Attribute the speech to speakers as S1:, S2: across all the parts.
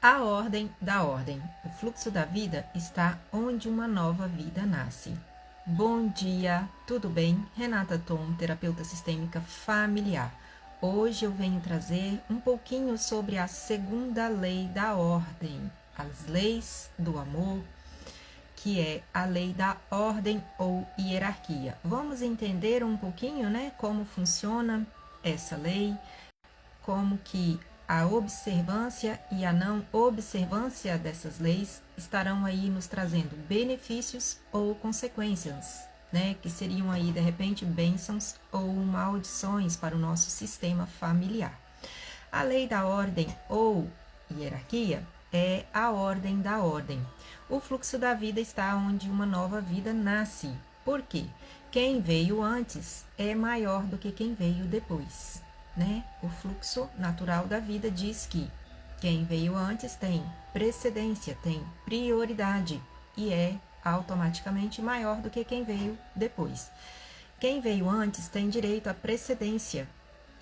S1: A ordem da ordem. O fluxo da vida está onde uma nova vida nasce. Bom dia, tudo bem? Renata Tom, terapeuta sistêmica familiar. Hoje eu venho trazer um pouquinho sobre a segunda lei da ordem, as leis do amor, que é a lei da ordem ou hierarquia. Vamos entender um pouquinho, como funciona essa lei, como que a observância e a não observância dessas leis estarão aí nos trazendo benefícios ou consequências, que seriam aí de repente bênçãos ou maldições para o nosso sistema familiar. A lei da ordem ou hierarquia é a ordem da ordem. O fluxo da vida está onde uma nova vida nasce. Por quê? Quem veio antes é maior do que quem veio depois. O fluxo natural da vida diz que quem veio antes tem precedência, tem prioridade e é automaticamente maior do que quem veio depois. Quem veio antes tem direito à precedência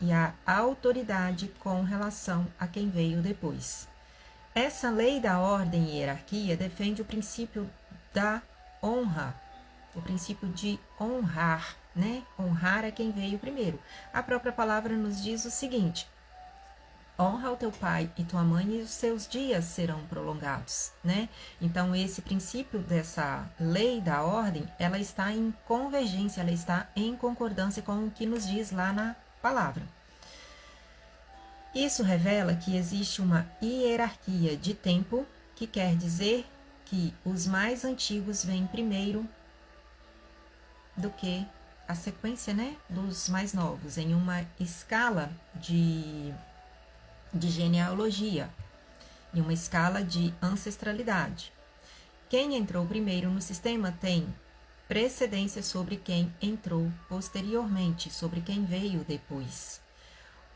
S1: e à autoridade com relação a quem veio depois. Essa lei da ordem e hierarquia defende o princípio da honra, o princípio de honrar, honrar é quem veio primeiro. A própria palavra nos diz o seguinte: honra o teu pai e tua mãe e os seus dias serão prolongados, Então, esse princípio dessa lei da ordem, ela está em convergência, ela está em concordância com o que nos diz lá na palavra. Isso revela que existe uma hierarquia de tempo, que quer dizer que os mais antigos vêm primeiro do que a sequência, dos mais novos, em uma escala de genealogia, em uma escala de ancestralidade. Quem entrou primeiro no sistema tem precedência sobre quem entrou posteriormente, sobre quem veio depois.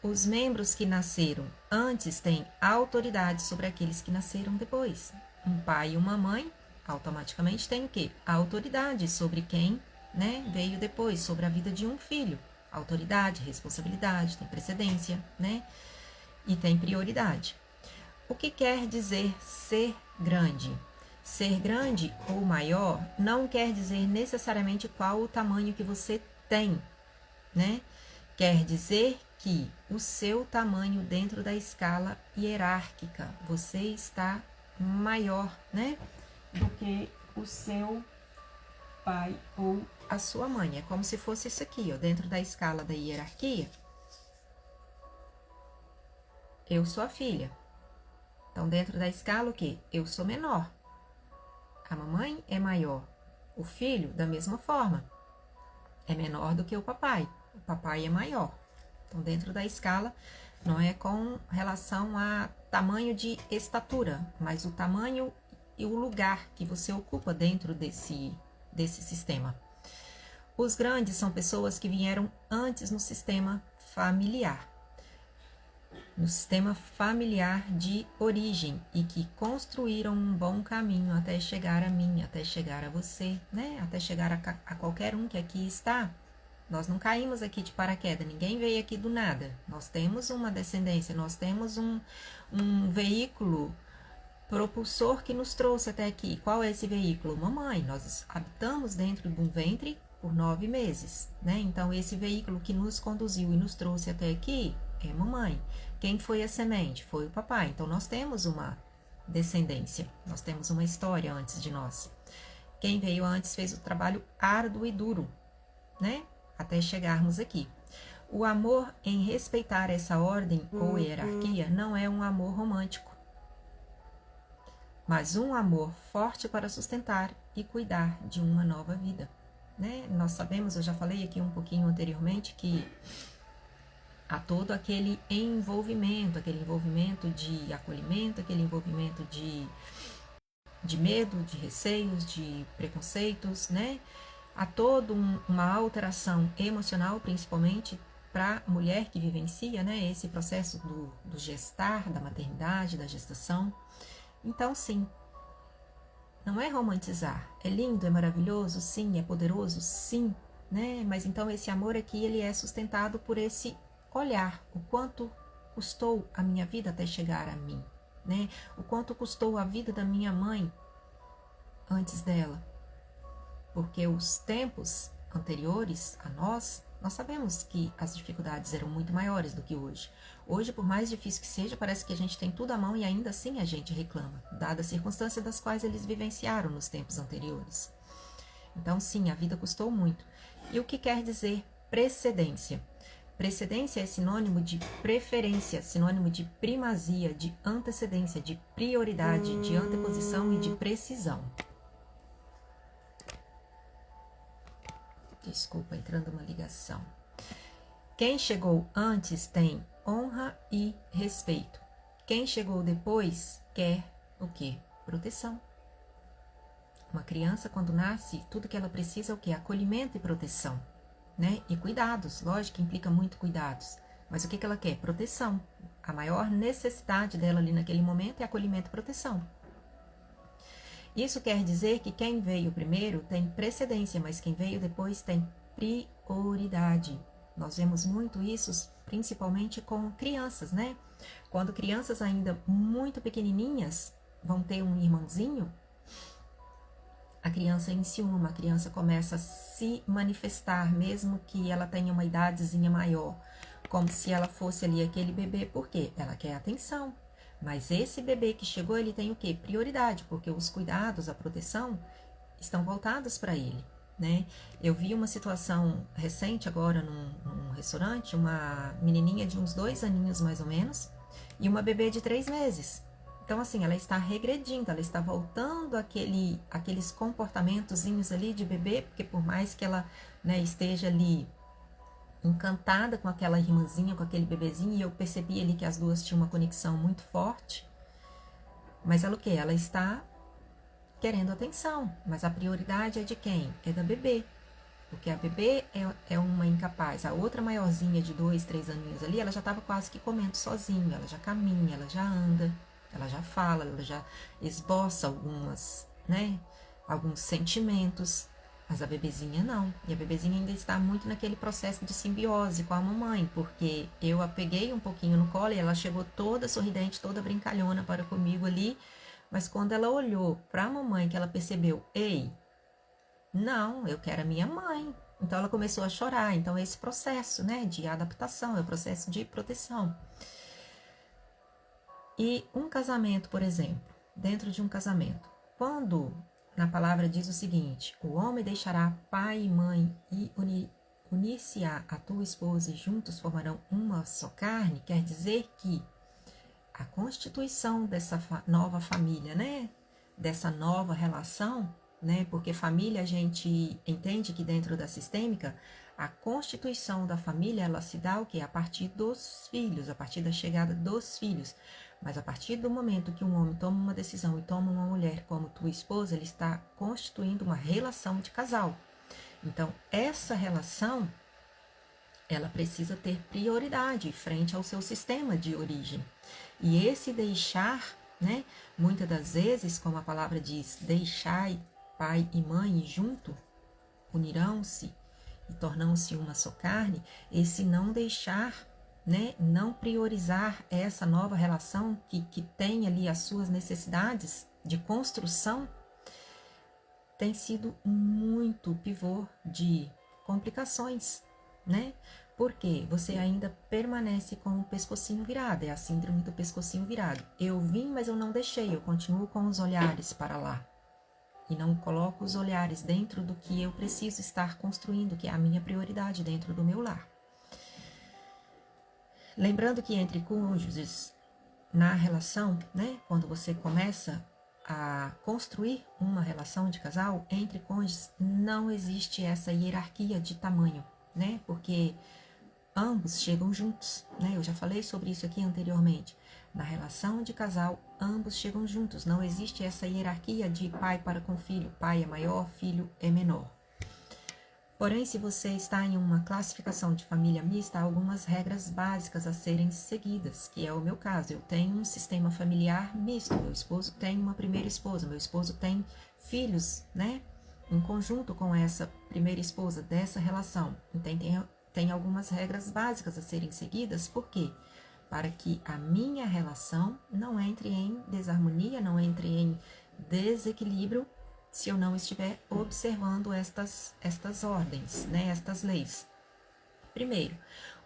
S1: Os membros que nasceram antes têm autoridade sobre aqueles que nasceram depois. Um pai e uma mãe automaticamente têm o quê? A autoridade sobre quem veio depois, sobre a vida de um filho. Autoridade, responsabilidade, tem precedência, e tem prioridade. O que quer dizer ser grande? Ser grande ou maior não quer dizer necessariamente qual o tamanho que você tem, Quer dizer que o seu tamanho dentro da escala hierárquica, você está maior, do que o seu pai ou a sua mãe. É como se fosse isso aqui, ó, dentro da escala da hierarquia. Eu sou a filha. Então, dentro da escala, o quê? Eu sou menor. A mamãe é maior. O filho, da mesma forma, é menor do que o papai. O papai é maior. Então, dentro da escala, não é com relação a tamanho de estatura, mas o tamanho e o lugar que você ocupa dentro desse sistema. Os grandes são pessoas que vieram antes no sistema familiar. No sistema familiar de origem e que construíram um bom caminho até chegar a mim, até chegar a você, Até chegar a qualquer um que aqui está. Nós não caímos aqui de paraquedas, ninguém veio aqui do nada. Nós temos uma descendência, nós temos um veículo propulsor que nos trouxe até aqui. Qual é esse veículo? Mamãe. Nós habitamos dentro de um ventre por 9 meses, Então, esse veículo que nos conduziu e nos trouxe até aqui é mamãe. Quem foi a semente? Foi o papai. Então, nós temos uma descendência, nós temos uma história antes de nós. Quem veio antes fez o trabalho árduo e duro, Até chegarmos aqui. O amor em respeitar essa ordem ou hierarquia não é um amor romântico, mas um amor forte para sustentar e cuidar de uma nova vida, Nós sabemos, eu já falei aqui um pouquinho anteriormente, que há todo aquele envolvimento de acolhimento, aquele envolvimento de medo, de receios, de preconceitos, Há toda uma alteração emocional, principalmente para a mulher que vivencia, esse processo do gestar, da maternidade, da gestação. Então, sim, não é romantizar. É lindo, é maravilhoso, sim, é poderoso, sim, Mas então esse amor aqui, ele é sustentado por esse olhar, o quanto custou a minha vida até chegar a mim, né? O quanto custou a vida da minha mãe antes dela. Porque os tempos anteriores a nós sabemos que as dificuldades eram muito maiores do que hoje. Hoje, por mais difícil que seja, parece que a gente tem tudo à mão e ainda assim a gente reclama, dada a circunstância das quais eles vivenciaram nos tempos anteriores. Então, sim, a vida custou muito. E o que quer dizer precedência? Precedência é sinônimo de preferência, sinônimo de primazia, de antecedência, de prioridade, de anteposição e de precisão. Desculpa, entrando uma ligação. Quem chegou antes tem honra e respeito. Quem chegou depois quer o quê? Proteção. Uma criança, quando nasce, tudo que ela precisa é o quê? Acolhimento e proteção, né? E cuidados, lógico que implica muito cuidados. Mas o que ela quer? Proteção. A maior necessidade dela ali naquele momento é acolhimento e proteção. Isso quer dizer que quem veio primeiro tem precedência, mas quem veio depois tem prioridade. Nós vemos muito isso, principalmente com crianças, né? Quando crianças ainda muito pequenininhas vão ter um irmãozinho, a criança enciuma, a criança começa a se manifestar, mesmo que ela tenha uma idadezinha maior, como se ela fosse ali aquele bebê, por quê? Ela quer atenção. Mas esse bebê que chegou, ele tem o quê? Prioridade, porque os cuidados, a proteção estão voltados para ele, né? Eu vi uma situação recente agora num restaurante, uma menininha de uns 2 aninhos mais ou menos, e uma bebê de 3 meses. Então, assim, ela está regredindo, ela está voltando aqueles comportamentozinhos ali de bebê, porque por mais que ela, né, esteja ali encantada com aquela irmãzinha, com aquele bebezinho, e eu percebi ali que as duas tinham uma conexão muito forte, mas ela o quê? Ela está querendo atenção, mas a prioridade é de quem? É da bebê, porque a bebê é uma incapaz. A outra maiorzinha de 2, 3 aninhos ali, ela já estava quase que comendo sozinha, ela já caminha, ela já anda, ela já fala, ela já esboça alguns sentimentos. Mas a bebezinha não. E a bebezinha ainda está muito naquele processo de simbiose com a mamãe, porque eu a peguei um pouquinho no colo e ela chegou toda sorridente, toda brincalhona para comigo ali. Mas quando ela olhou para a mamãe, que ela percebeu, ei, não, eu quero a minha mãe. Então ela começou a chorar. Então é esse processo, né, de adaptação, é o processo de proteção. E um casamento, por exemplo, dentro de um casamento, quando na palavra diz o seguinte: o homem deixará pai e mãe e unir-se-á a tua esposa e juntos formarão uma só carne, quer dizer que a constituição dessa nova família, né? Dessa nova relação, né? Porque família a gente entende que dentro da sistêmica, a constituição da família, ela se dá o quê? A partir dos filhos, a partir da chegada dos filhos. Mas a partir do momento que um homem toma uma decisão e toma uma mulher como tua esposa, ele está constituindo uma relação de casal. Então, essa relação, ela precisa ter prioridade frente ao seu sistema de origem. E esse deixar, né, muitas das vezes, como a palavra diz, deixai pai e mãe junto, unirão-se e tornam-se uma só carne, esse não deixar, né, não priorizar essa nova relação que tem ali as suas necessidades de construção, tem sido muito pivô de complicações, né? Porque você ainda permanece com o pescocinho virado, é a síndrome do pescocinho virado. Eu vim, mas eu não deixei, eu continuo com os olhares para lá. E não coloco os olhares dentro do que eu preciso estar construindo, que é a minha prioridade dentro do meu lar. Lembrando que entre cônjuges, na relação, né, quando você começa a construir uma relação de casal, entre cônjuges não existe essa hierarquia de tamanho, né, porque ambos chegam juntos, né, eu já falei sobre isso aqui anteriormente. Na relação de casal, ambos chegam juntos, não existe essa hierarquia de pai para com filho, pai é maior, filho é menor. Porém, se você está em uma classificação de família mista, há algumas regras básicas a serem seguidas, que é o meu caso. Eu tenho um sistema familiar misto, meu esposo tem uma primeira esposa, meu esposo tem filhos, né? Em conjunto com essa primeira esposa dessa relação. Então, tem algumas regras básicas a serem seguidas, por quê? para que a minha relação não entre em desarmonia, não entre em desequilíbrio, se eu não estiver observando estas ordens, né, estas leis. Primeiro,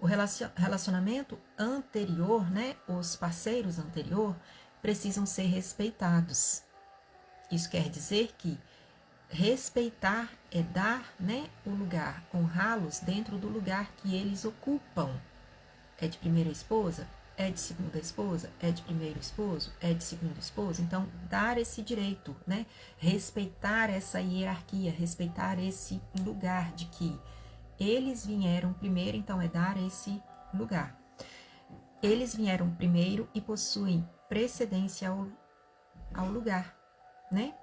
S1: o relacionamento anterior, né, os parceiros anterior precisam ser respeitados. Isso quer dizer que respeitar é dar, né, o lugar, honrá-los dentro do lugar que eles ocupam. É de primeira esposa? É de segunda esposa? É de primeiro esposo? É de segundo esposo? Então, dar esse direito, né? Respeitar essa hierarquia, respeitar esse lugar de que eles vieram primeiro, então é dar esse lugar. Eles vieram primeiro e possuem precedência ao lugar, né?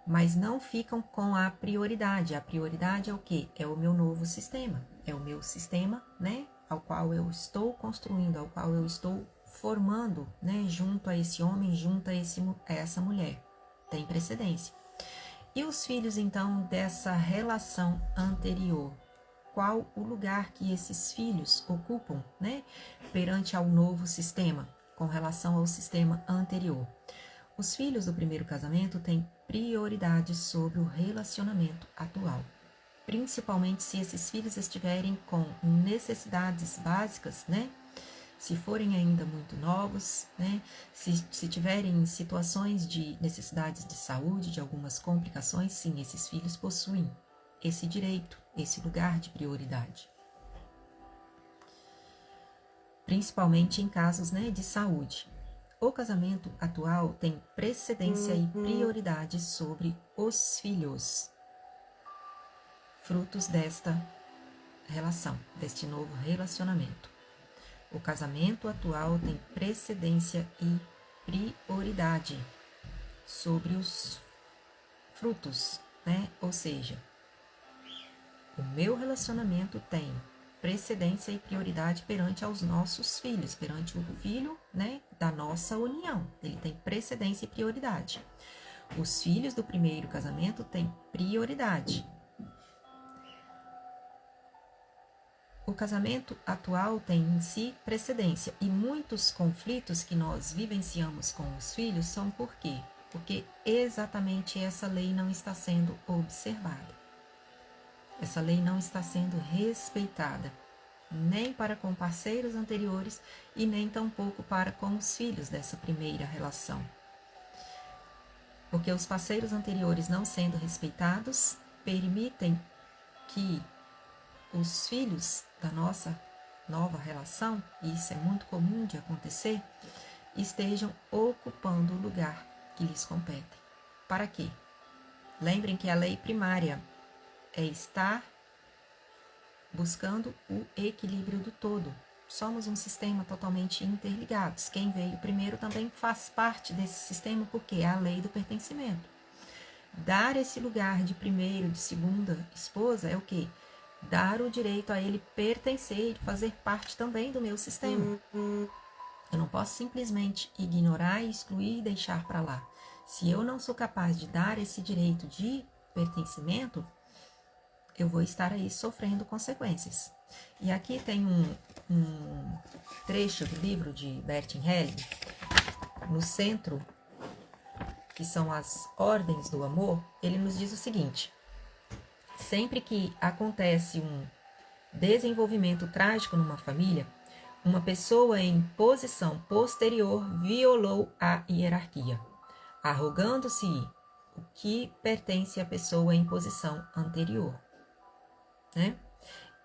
S1: Mas não ficam com a prioridade. A prioridade é o quê? É o meu novo sistema. É o meu sistema, né? Ao qual eu estou construindo, ao qual eu estou formando, né? Junto a esse homem, junto a essa mulher. Tem precedência. E os filhos, então, dessa relação anterior? Qual o lugar que esses filhos ocupam, né? Perante ao novo sistema, com relação ao sistema anterior? Os filhos do primeiro casamento têm prioridade sobre o relacionamento atual, principalmente se esses filhos estiverem com necessidades básicas, né? Se forem ainda muito novos, né? Se tiverem situações de necessidades de saúde, de algumas complicações, sim, esses filhos possuem esse direito, esse lugar de prioridade. Principalmente em casos, né, de saúde. O casamento atual tem precedência e prioridade sobre os filhos, frutos desta relação, deste novo relacionamento. O casamento atual tem precedência e prioridade sobre os frutos, né? Ou seja, o meu relacionamento tem precedência e prioridade perante aos nossos filhos, perante o filho, né, da nossa união. Ele tem precedência e prioridade. Os filhos do primeiro casamento têm prioridade. O casamento atual tem em si precedência e muitos conflitos que nós vivenciamos com os filhos são por quê? Porque exatamente essa lei não está sendo observada. Essa lei não está sendo respeitada, nem para com parceiros anteriores e nem tampouco para com os filhos dessa primeira relação. Porque os parceiros anteriores não sendo respeitados, permitem que os filhos da nossa nova relação, e isso é muito comum de acontecer, estejam ocupando o lugar que lhes compete. Para quê? Lembrem que a lei primária é estar buscando o equilíbrio do todo. Somos um sistema totalmente interligados. Quem veio primeiro também faz parte desse sistema, porque é a lei do pertencimento. Dar esse lugar de primeiro, de segunda esposa é o quê? Dar o direito a ele pertencer e fazer parte também do meu sistema. Eu não posso simplesmente ignorar, excluir e deixar para lá. Se eu não sou capaz de dar esse direito de pertencimento, eu vou estar aí sofrendo consequências. E aqui tem um trecho do livro de Bertin Helling, no centro, que são as ordens do amor. Ele nos diz o seguinte: sempre que acontece um desenvolvimento trágico numa família, uma pessoa em posição posterior violou a hierarquia, arrogando-se o que pertence à pessoa em posição anterior. Né?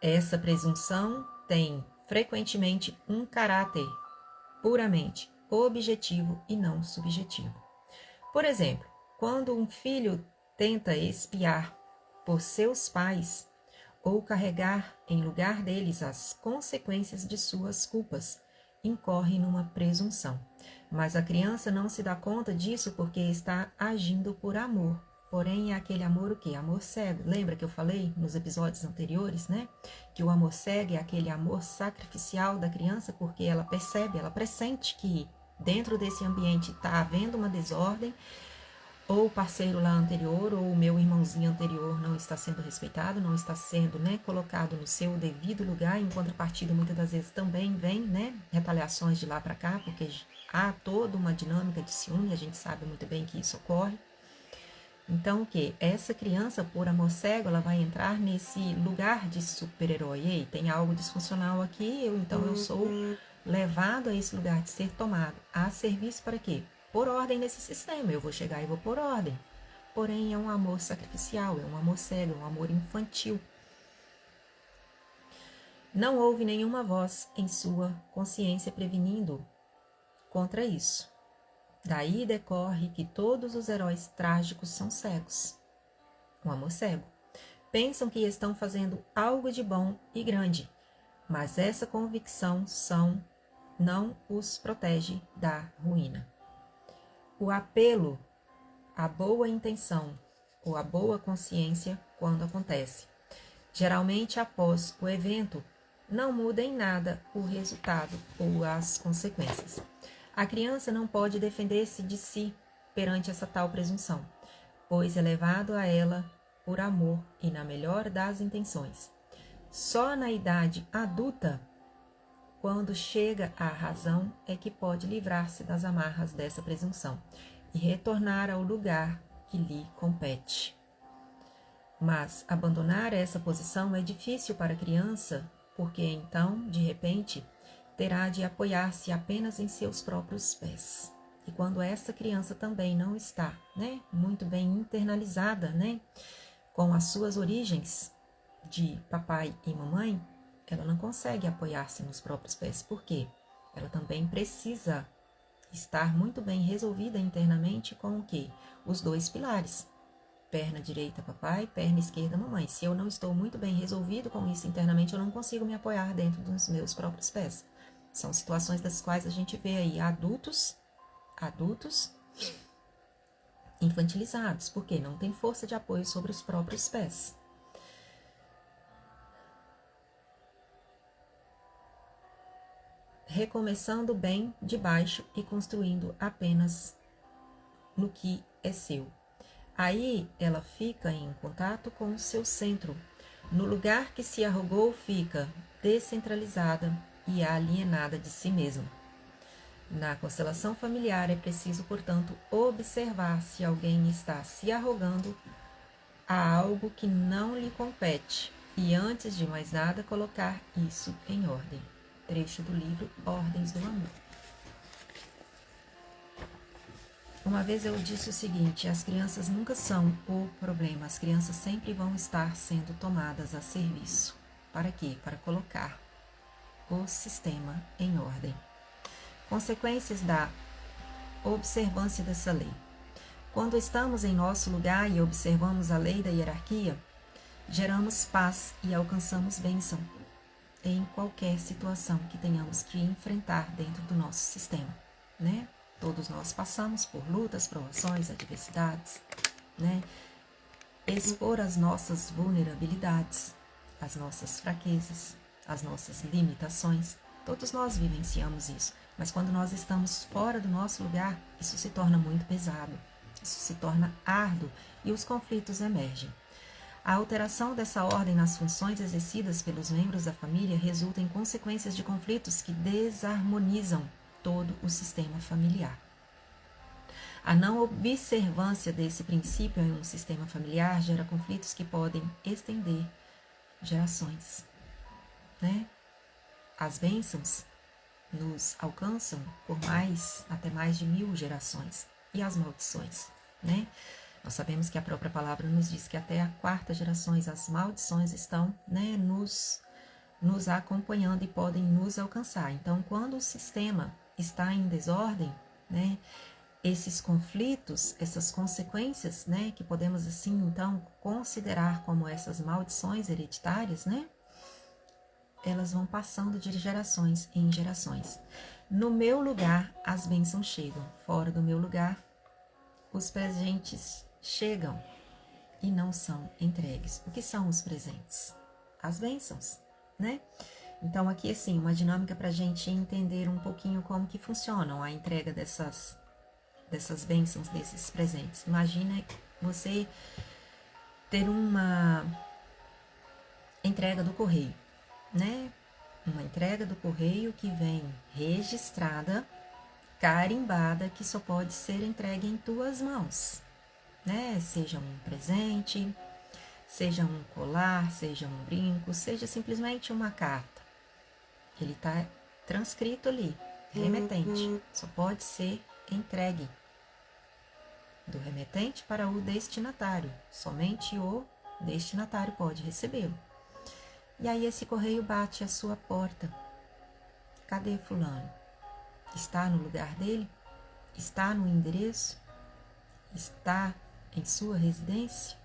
S1: Essa presunção tem frequentemente um caráter puramente objetivo e não subjetivo. Por exemplo, quando um filho tenta expiar por seus pais ou carregar em lugar deles as consequências de suas culpas, incorre numa presunção. Mas a criança não se dá conta disso porque está agindo por amor. Porém, é aquele amor o quê? Amor cego. Lembra que eu falei nos episódios anteriores, né? Que o amor cego é aquele amor sacrificial da criança porque ela percebe, ela pressente que dentro desse ambiente está havendo uma desordem, ou o parceiro lá anterior, ou o meu irmãozinho anterior não está sendo respeitado, não está sendo, né, colocado no seu devido lugar. Em contrapartida, muitas das vezes também vem, né, retaliações de lá para cá, porque há toda uma dinâmica de ciúme, a gente sabe muito bem que isso ocorre. Então, o que? Essa criança, por amor cego, ela vai entrar nesse lugar de super-herói. Ei, tem algo disfuncional aqui, então eu sou levado a esse lugar de ser tomado a serviço para quê? Por ordem nesse sistema. Eu vou chegar e vou por ordem. Porém, é um amor sacrificial, é um amor cego, é um amor infantil. Não houve nenhuma voz em sua consciência prevenindo contra isso. Daí decorre que todos os heróis trágicos são cegos. Um amor cego. Pensam que estão fazendo algo de bom e grande, mas essa convicção não os protege da ruína. O apelo à boa intenção ou à boa consciência, quando acontece, geralmente após o evento, não muda em nada o resultado ou as consequências. A criança não pode defender-se de si perante essa tal presunção, pois é levado a ela por amor e na melhor das intenções. Só na idade adulta, quando chega à razão, é que pode livrar-se das amarras dessa presunção e retornar ao lugar que lhe compete. Mas abandonar essa posição é difícil para a criança, porque então, de repente, terá de apoiar-se apenas em seus próprios pés. E quando essa criança também não está, né, muito bem internalizada, né, com as suas origens de papai e mamãe, ela não consegue apoiar-se nos próprios pés. Por quê? Ela também precisa estar muito bem resolvida internamente com o quê? Os dois pilares. Perna direita, papai, perna esquerda, mamãe. Se eu não estou muito bem resolvido com isso internamente, eu não consigo me apoiar dentro dos meus próprios pés. São situações das quais a gente vê aí adultos infantilizados, porque não tem força de apoio sobre os próprios pés. Recomeçando bem de baixo e construindo apenas no que é seu. Aí ela fica em contato com o seu centro. No lugar que se arrogou, fica descentralizada e alienada de si mesma. Na constelação familiar é preciso, portanto, observar se alguém está se arrogando a algo que não lhe compete e, antes de mais nada, colocar isso em ordem. Trecho do livro Ordens do Amor. Uma vez eu disse o seguinte: as crianças nunca são o problema, as crianças sempre vão estar sendo tomadas a serviço. Para quê? Para colocar o sistema em ordem. Consequências da observância dessa lei. Quando estamos em nosso lugar e observamos a lei da hierarquia, geramos paz e alcançamos bênção em qualquer situação que tenhamos que enfrentar dentro do nosso sistema, né? Todos nós passamos por lutas, provações, adversidades, né? Expor as nossas vulnerabilidades, as nossas fraquezas, as nossas limitações. Todos nós vivenciamos isso, mas quando nós estamos fora do nosso lugar, isso se torna muito pesado, isso se torna árduo e os conflitos emergem. A alteração dessa ordem nas funções exercidas pelos membros da família resulta em consequências de conflitos que desarmonizam todo o sistema familiar. A não observância desse princípio em um sistema familiar gera conflitos que podem estender gerações, né? As bênçãos nos alcançam por até mais de 1000 gerações. E as maldições, né? Nós sabemos que a própria palavra nos diz que até a 4ª geração as maldições estão, né, nos acompanhando e podem nos alcançar. Então, quando o sistema está em desordem, né, esses conflitos, essas consequências, né, que podemos assim então considerar como essas maldições hereditárias, né, elas vão passando de gerações em gerações. No meu lugar, as bênçãos chegam. Fora do meu lugar, os presentes chegam e não são entregues. O que são os presentes? As bênçãos, né? Então, aqui, assim, uma dinâmica para a gente entender um pouquinho como que funcionam a entrega dessas dessas bênçãos, desses presentes. Imagina você ter uma entrega do correio, né? Uma entrega do correio que vem registrada, carimbada, que só pode ser entregue em tuas mãos, né? Seja um presente, seja um colar, seja um brinco, seja simplesmente uma carta. Ele está transcrito ali, remetente, só pode ser entregue do remetente para o destinatário. Somente o destinatário pode recebê-lo. E aí esse correio bate à sua porta. Cadê fulano? Está no lugar dele? Está no endereço? Está em sua residência?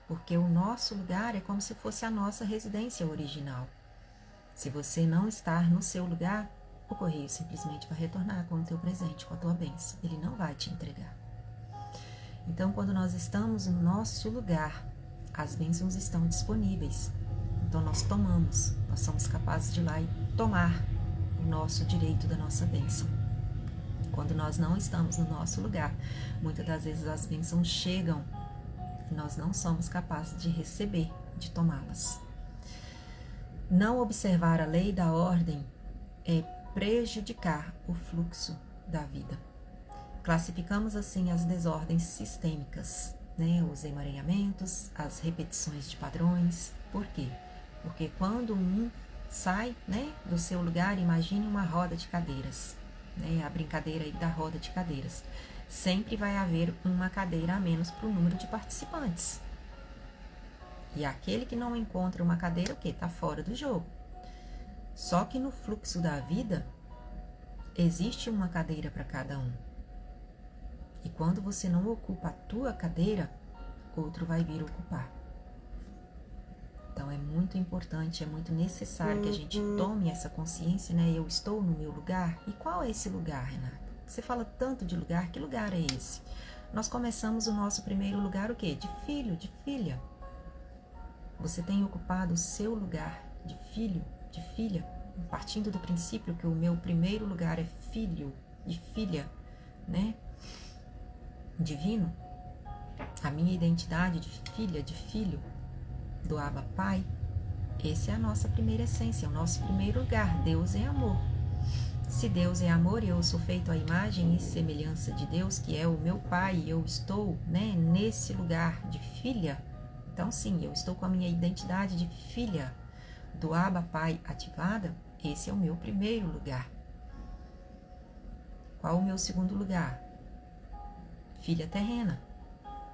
S1: Porque o nosso lugar é como se fosse a nossa residência original. Se você não estar no seu lugar, o correio simplesmente vai retornar com o teu presente, com a tua bênção. Ele não vai te entregar. Então, quando nós estamos no nosso lugar, as bênçãos estão disponíveis. Então, nós tomamos, nós somos capazes de ir lá e tomar o nosso direito da nossa bênção. Quando nós não estamos no nosso lugar, muitas das vezes as bênçãos chegam e nós não somos capazes de receber, de tomá-las. Não observar a lei da ordem é prejudicar o fluxo da vida. Classificamos assim as desordens sistêmicas, né? Os emaranhamentos, as repetições de padrões. Por quê? Porque quando um sai, né, do seu lugar, imagine uma roda de cadeiras, né? A brincadeira aí da roda de cadeiras. Sempre vai haver uma cadeira a menos para o número de participantes. E aquele que não encontra uma cadeira, o quê? Está fora do jogo. Só que no fluxo da vida, existe uma cadeira para cada um. E quando você não ocupa a tua cadeira, outro vai vir ocupar. Então é muito importante, é muito necessário que a gente tome essa consciência, né? Eu estou no meu lugar. E qual é esse lugar, Renata? Você fala tanto de lugar, que lugar é esse? Nós começamos o nosso primeiro lugar o quê? De filho, de filha. Você tem ocupado o seu lugar de filho, de filha, partindo do princípio que o meu primeiro lugar é filho e filha, né? Divino. A minha identidade de filha, de filho, do Abba Pai, essa é a nossa primeira essência, o nosso primeiro lugar. Deus é amor. Se Deus é amor e eu sou feito à imagem e semelhança de Deus, que é o meu Pai, e eu estou, né, nesse lugar de filha, então sim, eu estou com a minha identidade de filha do Abba Pai ativada, esse é o meu primeiro lugar. Qual o meu segundo lugar? Filha terrena,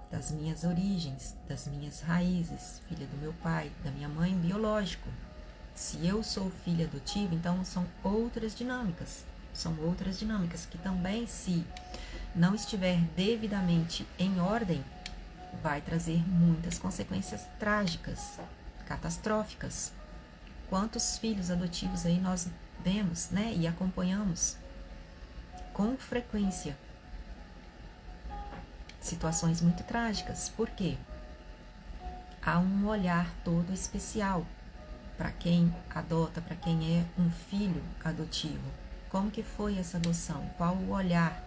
S1: das minhas origens, das minhas raízes, filha do meu pai, da minha mãe biológico. Se eu sou filha adotiva, então são outras dinâmicas que também, se não estiver devidamente em ordem, vai trazer muitas consequências trágicas, catastróficas. Quantos filhos adotivos aí nós vemos, né, e acompanhamos com frequência situações muito trágicas. Por quê? Há um olhar todo especial para quem adota, para quem é um filho adotivo. Como que foi essa adoção? Qual o olhar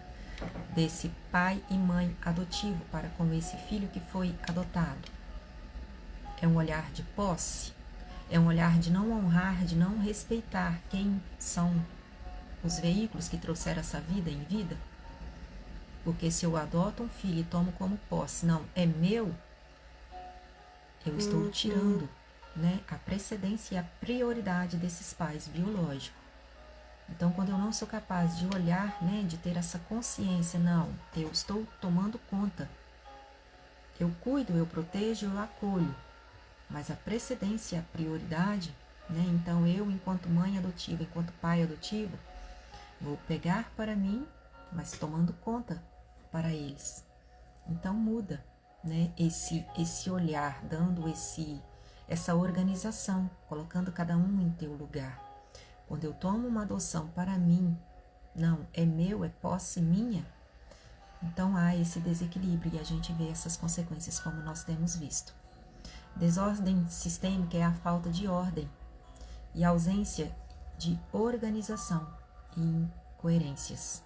S1: desse pai e mãe adotivo para com esse filho que foi adotado? É um olhar de posse? É um olhar de não honrar, de não respeitar quem são os veículos que trouxeram essa vida em vida? Porque se eu adoto um filho e tomo como posse, não, é meu, eu estou tirando, né, a precedência e a prioridade desses pais biológicos. Então, quando eu não sou capaz de olhar, né, de ter essa consciência, não, eu estou tomando conta. Eu cuido, eu protejo, eu acolho. Mas a precedência e a prioridade, né, então eu, enquanto mãe adotiva, enquanto pai adotivo, vou pegar para mim, mas tomando conta para eles. Então muda, né, esse olhar, dando essa organização, colocando cada um em teu lugar. Quando eu tomo uma adoção para mim, não, é meu, é posse minha, então há esse desequilíbrio e a gente vê essas consequências como nós temos visto. Desordem sistêmica é a falta de ordem e a ausência de organização e incoerências.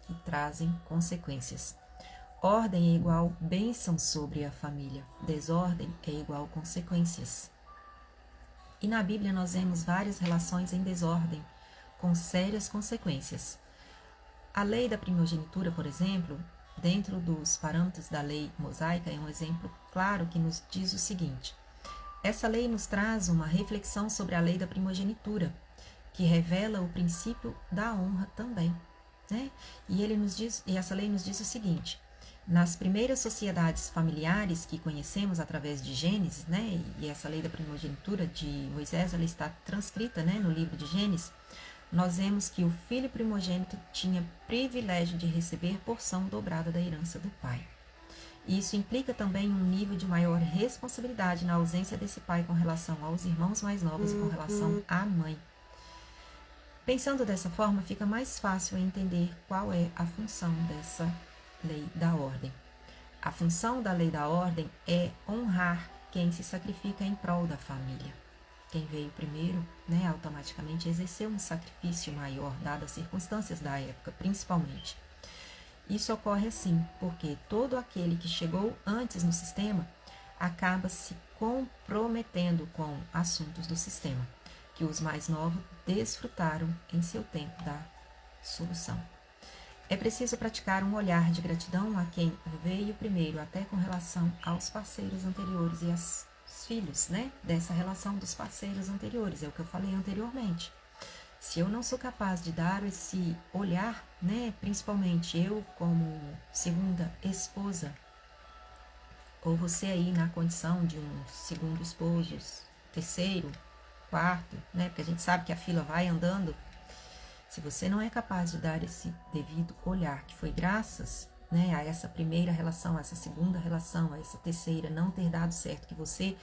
S1: que trazem consequências. Ordem é igual bênção sobre a família, desordem é igual consequências. E na Bíblia nós vemos várias relações em desordem, com sérias consequências. A lei da primogenitura, por exemplo, dentro dos parâmetros da lei mosaica, é um exemplo claro que nos diz o seguinte: essa lei nos traz uma reflexão sobre a lei da primogenitura, que revela o princípio da honra também, né? E essa lei nos diz o seguinte: nas primeiras sociedades familiares que conhecemos através de Gênesis, né? E essa lei da primogenitura de Moisés, ela está transcrita, né, no livro de Gênesis. Nós vemos que o filho primogênito tinha privilégio de receber porção dobrada da herança do pai. Isso implica também um nível de maior responsabilidade na ausência desse pai com relação aos irmãos mais novos e com relação à mãe. Pensando dessa forma, fica mais fácil entender qual é a função dessa lei da ordem. A função da lei da ordem é honrar quem se sacrifica em prol da família. Quem veio primeiro, né, automaticamente exerceu um sacrifício maior, dadas as circunstâncias da época, principalmente. Isso ocorre assim, porque todo aquele que chegou antes no sistema acaba se comprometendo com assuntos do sistema, que os mais novos desfrutaram em seu tempo da solução. É preciso praticar um olhar de gratidão a quem veio primeiro, até com relação aos parceiros anteriores e aos filhos, né? Dessa relação dos parceiros anteriores, é o que eu falei anteriormente. Se eu não sou capaz de dar esse olhar, né? Principalmente eu como segunda esposa, ou você aí na condição de um segundo esposo, terceiro, quarto, né? Porque a gente sabe que a fila vai andando. Se você não é capaz de dar esse devido olhar, que foi graças, né, a essa primeira relação, a essa segunda relação, a essa terceira não ter dado certo, que você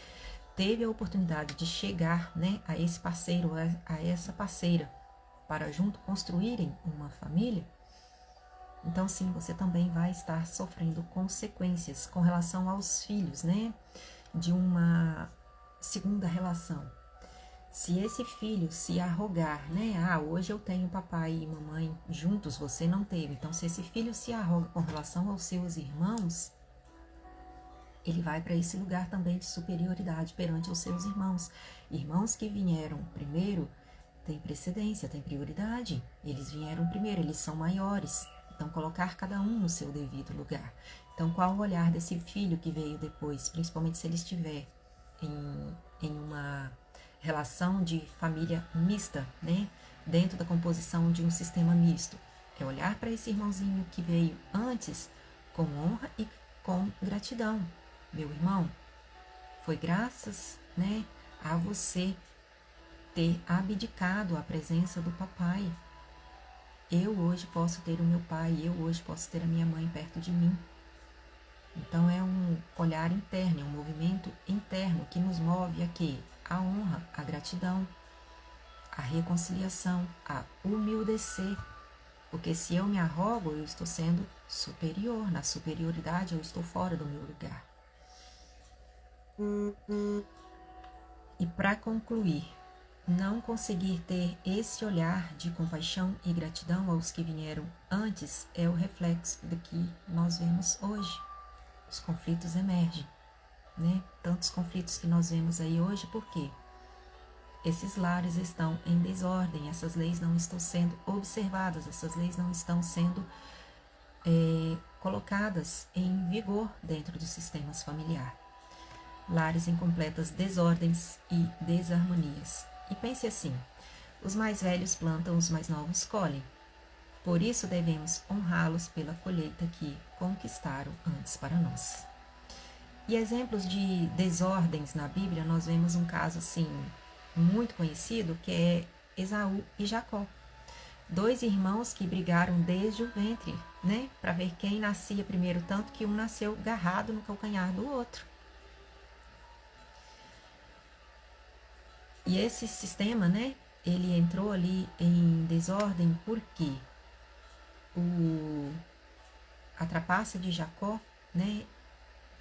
S1: teve a oportunidade de chegar, né, a esse parceiro, a essa parceira, para junto construírem uma família, então sim, você também vai estar sofrendo consequências com relação aos filhos, né, de uma segunda relação. Se esse filho se arrogar, né? Hoje eu tenho papai e mamãe juntos, você não teve. Então, se esse filho se arroga com relação aos seus irmãos, ele vai para esse lugar também de superioridade perante os seus irmãos. Irmãos que vieram primeiro têm precedência, têm prioridade. Eles vieram primeiro, eles são maiores. Então, colocar cada um no seu devido lugar. Então, qual o olhar desse filho que veio depois, principalmente se ele estiver em uma relação de família mista, né? Dentro da composição de um sistema misto. É olhar para esse irmãozinho que veio antes com honra e com gratidão. Meu irmão, foi graças, né, a você ter abdicado a presença do papai. Eu hoje posso ter o meu pai, eu hoje posso ter a minha mãe perto de mim. Então é um olhar interno, é um movimento interno que nos move a quê? A honra, a gratidão, a reconciliação, a humildecer. Porque se eu me arrogo, eu estou sendo superior. Na superioridade, eu estou fora do meu lugar. E para concluir, não conseguir ter esse olhar de compaixão e gratidão aos que vieram antes é o reflexo do que nós vemos hoje. Os conflitos emergem, né? Tantos conflitos que nós vemos aí hoje, por quê? Esses lares estão em desordem, essas leis não estão sendo observadas, essas leis não estão sendo colocadas em vigor dentro dos sistemas familiares. Lares em completas desordens e desarmonias. E pense assim, os mais velhos plantam, os mais novos colhem. Por isso devemos honrá-los pela colheita que conquistaram antes para nós. E exemplos de desordens na Bíblia, nós vemos um caso assim muito conhecido, que é Esaú e Jacó. Dois irmãos que brigaram desde o ventre, né, para ver quem nascia primeiro, tanto que um nasceu agarrado no calcanhar do outro. E esse sistema, né, ele entrou ali em desordem porque a trapaça de Jacó, né,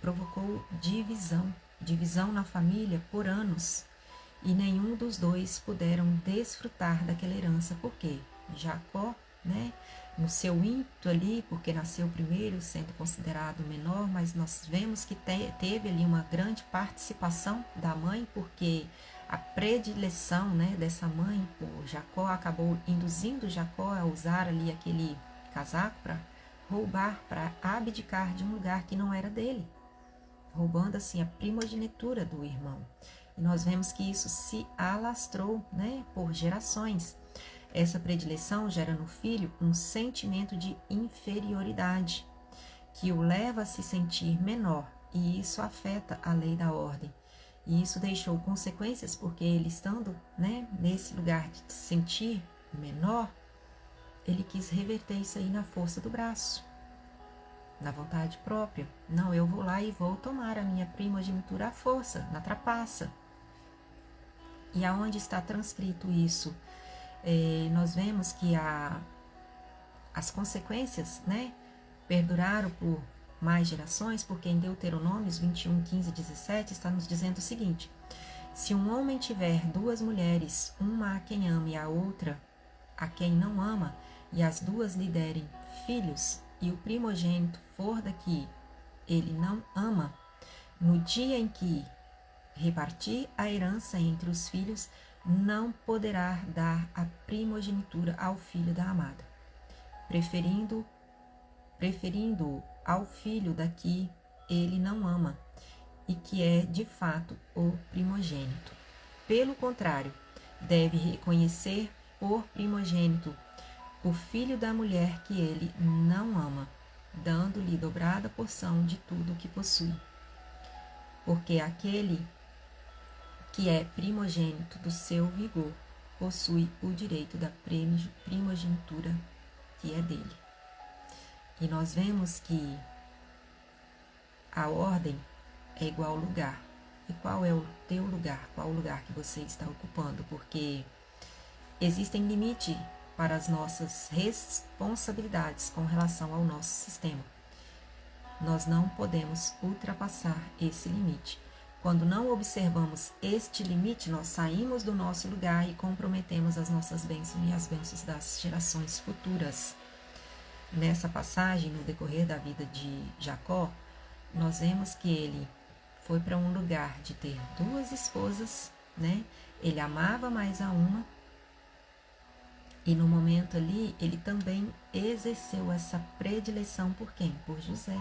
S1: provocou divisão na família por anos, e nenhum dos dois puderam desfrutar daquela herança, porque Jacó né? No seu ímpeto ali, porque nasceu primeiro, sendo considerado menor, mas nós vemos que teve ali uma grande participação da mãe, porque a predileção, né, dessa mãe por Jacó acabou induzindo Jacó a usar ali aquele casaco para roubar, para abdicar de um lugar que não era dele, roubando assim a primogenitura do irmão. E nós vemos que isso se alastrou, né, por gerações. Essa predileção gera no filho um sentimento de inferioridade, que o leva a se sentir menor, e isso afeta a lei da ordem. E isso deixou consequências, porque ele estando, né, nesse lugar de se sentir menor, ele quis reverter isso aí na força do braço, na vontade própria. Não, eu vou lá e vou tomar a minha primogenitura à força, na trapaça. E aonde está transcrito isso? Nós vemos que as consequências, né, perduraram por mais gerações, porque em Deuteronômios 21, 15 e 17 está nos dizendo o seguinte: se um homem tiver duas mulheres, uma a quem ama e a outra a quem não ama, e as duas lhe derem filhos, e o primogênito for da que ele não ama, no dia em que repartir a herança entre os filhos, não poderá dar a primogenitura ao filho da amada, preferindo ao filho da que ele não ama e que é de fato o primogênito. Pelo contrário, deve reconhecer por primogênito o filho da mulher que ele não ama, dando-lhe dobrada porção de tudo o que possui. Porque aquele que é primogênito do seu vigor possui o direito da primogenitura que é dele. E nós vemos que a ordem é igual ao lugar. E qual é o teu lugar? Qual o lugar que você está ocupando? Porque existem limites para as nossas responsabilidades com relação ao nosso sistema. Nós não podemos ultrapassar esse limite. Quando não observamos este limite, nós saímos do nosso lugar e comprometemos as nossas bênçãos e as bênçãos das gerações futuras. Nessa passagem, no decorrer da vida de Jacó, nós vemos que ele foi para um lugar de ter duas esposas, né? Ele amava mais a uma, e no momento ali, ele também exerceu essa predileção por quem? Por José.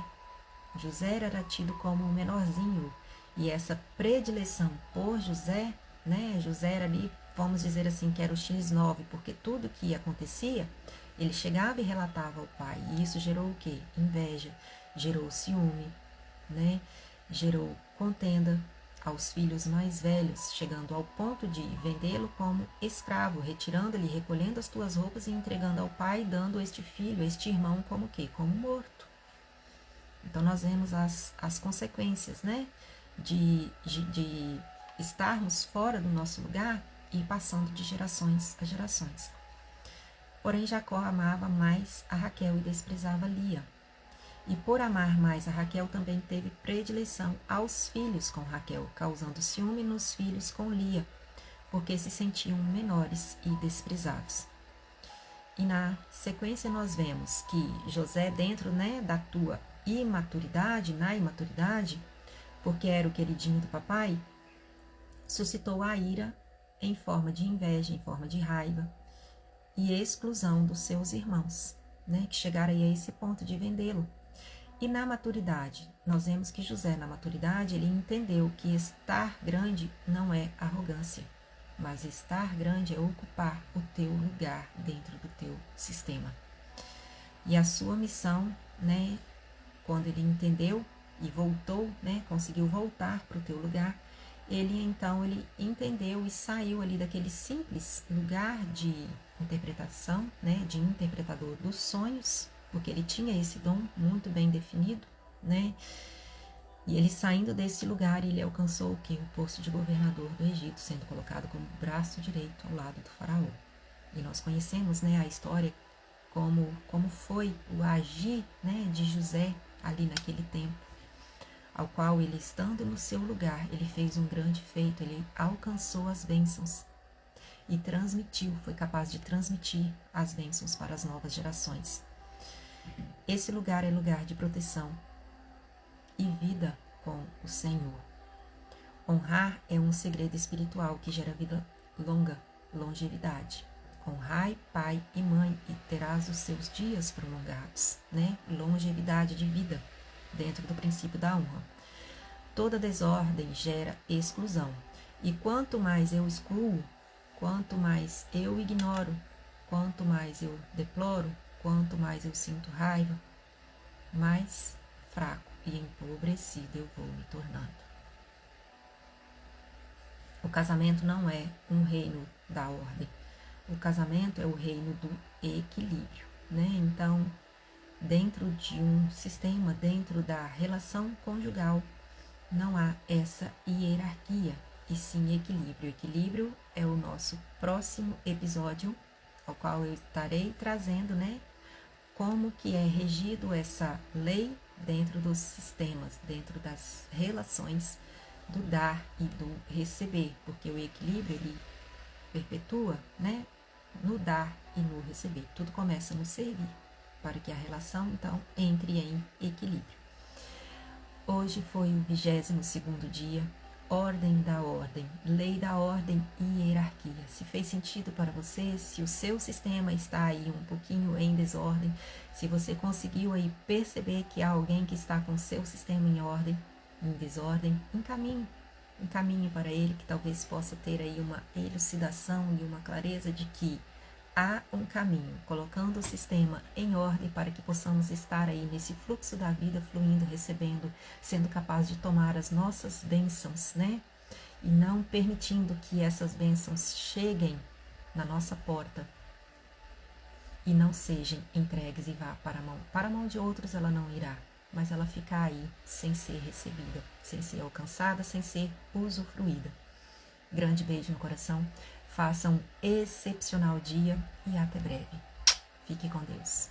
S1: José era tido como o menorzinho, e essa predileção por José, né? José era ali, vamos dizer assim, que era o X9, porque tudo que acontecia, ele chegava e relatava ao pai, e isso gerou o quê? Inveja, gerou ciúme, né? Gerou contenda aos filhos mais velhos, chegando ao ponto de vendê-lo como escravo, retirando-lhe, recolhendo as tuas roupas e entregando ao pai, dando este filho, este irmão como quê? Como morto. Então nós vemos as consequências, né? De estarmos fora do nosso lugar e passando de gerações a gerações. Porém, Jacó amava mais a Raquel e desprezava Lia. E por amar mais a Raquel, também teve predileção aos filhos com Raquel, causando ciúme nos filhos com Lia, porque se sentiam menores e desprezados. E na sequência nós vemos que José, dentro, né, da tua imaturidade, porque era o queridinho do papai, suscitou a ira em forma de inveja, em forma de raiva e exclusão dos seus irmãos, né, que chegaram aí a esse ponto de vendê-lo. E na maturidade, nós vemos que José, na maturidade, ele entendeu que estar grande não é arrogância, mas estar grande é ocupar o teu lugar dentro do teu sistema. E a sua missão, né, quando ele entendeu e voltou, né, conseguiu voltar para o teu lugar, ele entendeu e saiu ali daquele simples lugar de interpretação, né, de interpretador dos sonhos, porque ele tinha esse dom muito bem definido, né? E ele saindo desse lugar, ele alcançou o quê? O posto de governador do Egito, sendo colocado como braço direito ao lado do faraó. E nós conhecemos, né, a história, como foi o agir, né, de José ali naquele tempo, ao qual ele, estando no seu lugar, ele fez um grande feito, ele alcançou as bênçãos. e transmitiu, foi capaz de transmitir as bênçãos para as novas gerações. Esse lugar é lugar de proteção e vida com o Senhor. Honrar é um segredo espiritual que gera vida longa, longevidade. Honrai pai e mãe e terás os seus dias prolongados, né? Longevidade de vida, dentro do princípio da honra. Toda desordem gera exclusão. E quanto mais eu excluo, quanto mais eu ignoro, quanto mais eu deploro, quanto mais eu sinto raiva, mais fraco e empobrecido eu vou me tornando. O casamento não é um reino da ordem. O casamento é o reino do equilíbrio, né? Então, dentro de um sistema, dentro da relação conjugal, não há essa hierarquia, e sim equilíbrio. Equilíbrio é o nosso próximo episódio, ao qual eu estarei trazendo, né? Como que é regido essa lei dentro dos sistemas, dentro das relações do dar e do receber, porque o equilíbrio ele perpetua, né, no dar e no receber. Tudo começa no servir, para que a relação então entre em equilíbrio. Hoje foi o 22º dia, ordem da ordem, lei da ordem e hierarquia. Se fez sentido para você, se o seu sistema está aí um pouquinho em desordem, se você conseguiu aí perceber que há alguém que está com o seu sistema em ordem, em desordem, encaminhe para ele, que talvez possa ter aí uma elucidação e uma clareza de que há um caminho, colocando o sistema em ordem para que possamos estar aí nesse fluxo da vida, fluindo, recebendo, sendo capaz de tomar as nossas bênçãos, né? E não permitindo que essas bênçãos cheguem na nossa porta e não sejam entregues e vá para a mão. Para a mão de outros ela não irá, mas ela fica aí sem ser recebida, sem ser alcançada, sem ser usufruída. Grande beijo no coração, faça um excepcional dia e até breve. Fique com Deus.